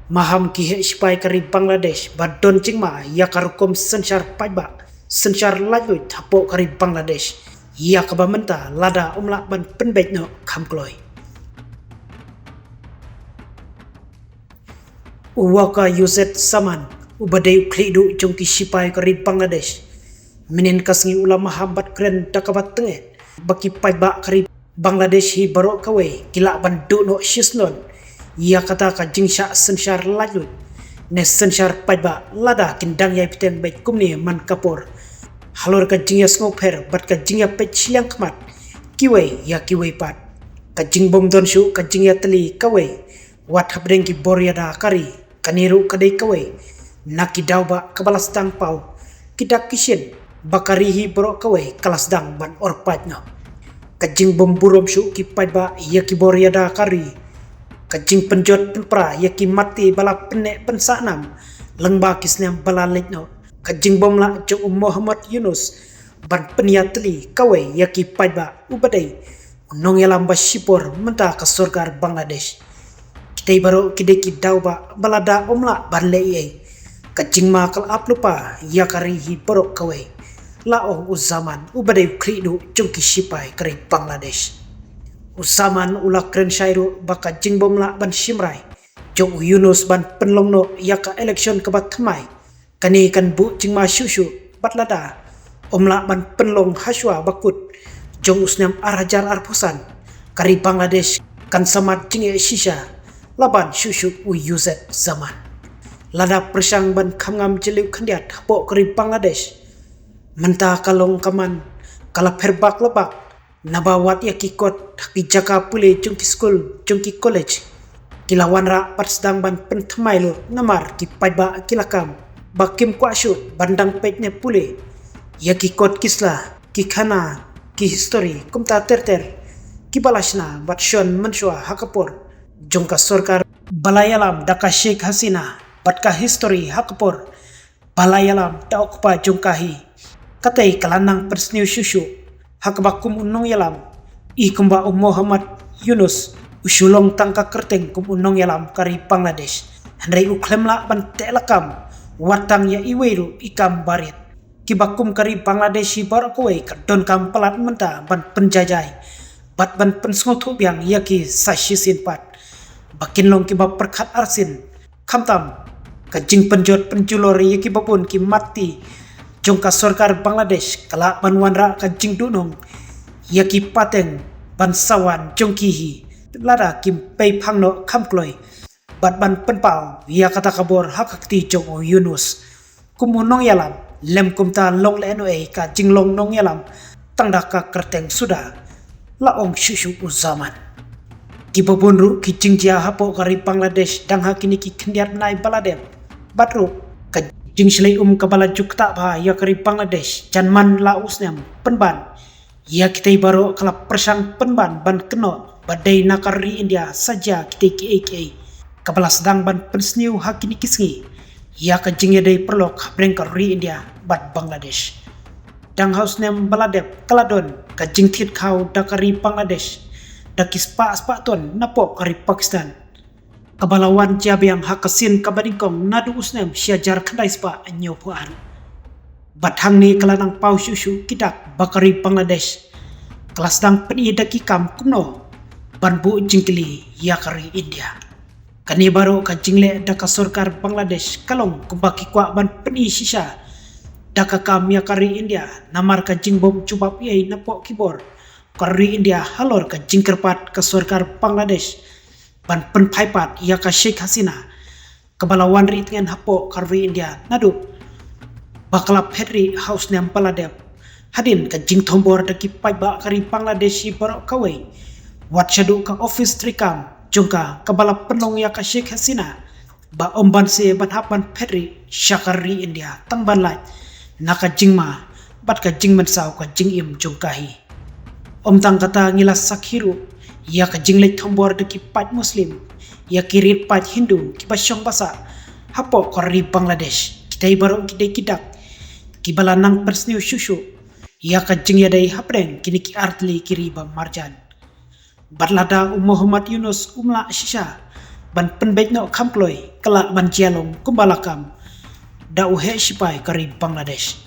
Maham ki he sipai kari Bangladesh badon cingma ya karukom sensar paiba sensar laju tapo kari Bangladesh ya kabamenta lada umlak ban penbet no kamkloi. Uwaka Yusef Saman ubadai uklidu jongki sipai kari Bangladesh minin kasngi ulama hambat keren dakabat tenget baki paiba kari Bangladesh hi barok kawe kila bandu no shisnon ia kata ka jingsha sensar laju ne sensar paiba lada kindang yai piteng baik kumni man kapor halor ka jingya sngoper bat ka jingya pet siang kemat kiwe ya kiwe pat ka jingbom don shu ka jingya teli kawe wat habdeng ki boryada kari kaniru kadai kawe naki dauba kabalas dang pau kidak kishin bakari hi borok kawe kalas dang ban orpat no ka jingbom burom shu ki paiba ya ki boryada kari kajing penjot penpra yaki mati bala penek pensanam lengba kisnam bala letno kajing bom la jo Muhammad Yunus ban peniatli kawe yaki paiba ubadai unong yalam basipor menta ka surgar Bangladesh kitai baro kideki dauba balada omla banle ye kajing ma kal aplupa yakari hi borok kawe la ong uzaman ubadai kridu jongki sipai kari Bangladesh Usaman ulak keren syairu baka jingbom la ban simrai jong Yunus ban penlongno yaka election kebat kemai kani kan bu jingma syusyu batlada omla ban penlong haswa bakut jong usnyam arajar arposan kari Bangladesh kan samat jinge shisha laban syusyu u Yusef zaman lada persang ban kamngam jeliu kandiat hapo kari Bangladesh menta kalong kaman kala perbak lebak nabawat ya kikot ki jaka pule jungki school jungki college kilawan ra pat sedang ban pentemai lo namar ki paiba kilakam bakim kwasyu bandang petnya pule ya kikot kisla ki khana ki history kumta terter ki balasna bat shon menswa hakapor jongka sorkar balayalam daka Sheikh Hasina batka history hakapor balayalam ta okpa jongkahi katai kalanang persniu syusyu hakbakum unong yalam I kumba Muhammad Yunus usulong tangka kerteng kum unong yalam kari Bangladesh handai uklem la ban telakam watang ya iweru ikam barit kibakum kari Bangladesh bar kowe kadon kam pelat menta ban penjajai bat ban pensngotu biang yaki sashisin pat bakin long kibab perkat arsin kamtam kajing penjot penjulori yaki babun ki mati jongka sorkar Bangladesh kala banwanra kajing dunong yaki pateng bansawan jongkihi lada kim pei pangno kamkloi bat ban penpau ya kata kabor hakakti jong Yunus kumunong yalam lem kumta long leno ka jinglong nong yalam tangdaka kerteng sudah laong syusyu uzaman kibabunru ki jingjia hapo kari Bangladesh dang hakini ki kendiat nai baladem batru jing selai kabala jukta ba ya kari Bangladesh janman la usnyam penban ya kita baro kala persang penban ban keno badai nakari India saja kita ki kabala sedang ban pensniu hakini kisngi ya ka jing yadai perlok breng kari India bat Bangladesh dang hausnyam baladep kaladon ka jing thit khau dakari Bangladesh dakis pa ton napok kari Pakistan kabalawan jabiang hakasin kabadingkong nadu usnem syajar kedai spa anyopuan bathang ni kelanang pau syusyu kidak bakari Bangladesh kelas dang peni daki kam kumno banbu jingkili yakari India kani baru ka jingle daka sorkar Bangladesh kalong kubaki kwa ban peni sisa daka kam yakari India namar ka jingbom cubap yai napok kibor kari India halor ka jingkerpat ka sorkar Bangladesh ban penpaipat ia ka Sheikh Hasina kebalawan ri tengen hapo karvi India nadu baklap Henry house nyam paladep hadin ka jing thombor daki paiba kari Bangladesh barok kawe wat shadu ka office trikam jongka kebalap penong ia ka Sheikh Hasina ba omban se ban hapan Henry syakari India tangban lai naka jingma bat ka jing mensau ka jing im jongkahi om tang kata ngilas sakhiru ya ka jinglek thombor deki pat muslim ya kirit pat hindu kibasyong basa hapo kari Bangladesh kitai baro kidai kidak kibalanang persniu syusyu ya ka jing yadai hapreng kini ki artli kiri ba marjan batlada Muhammad Yunus umla shisha ban penbek no kam kloi kala ban jialong kumbalakam da uhe sipai kari Bangladesh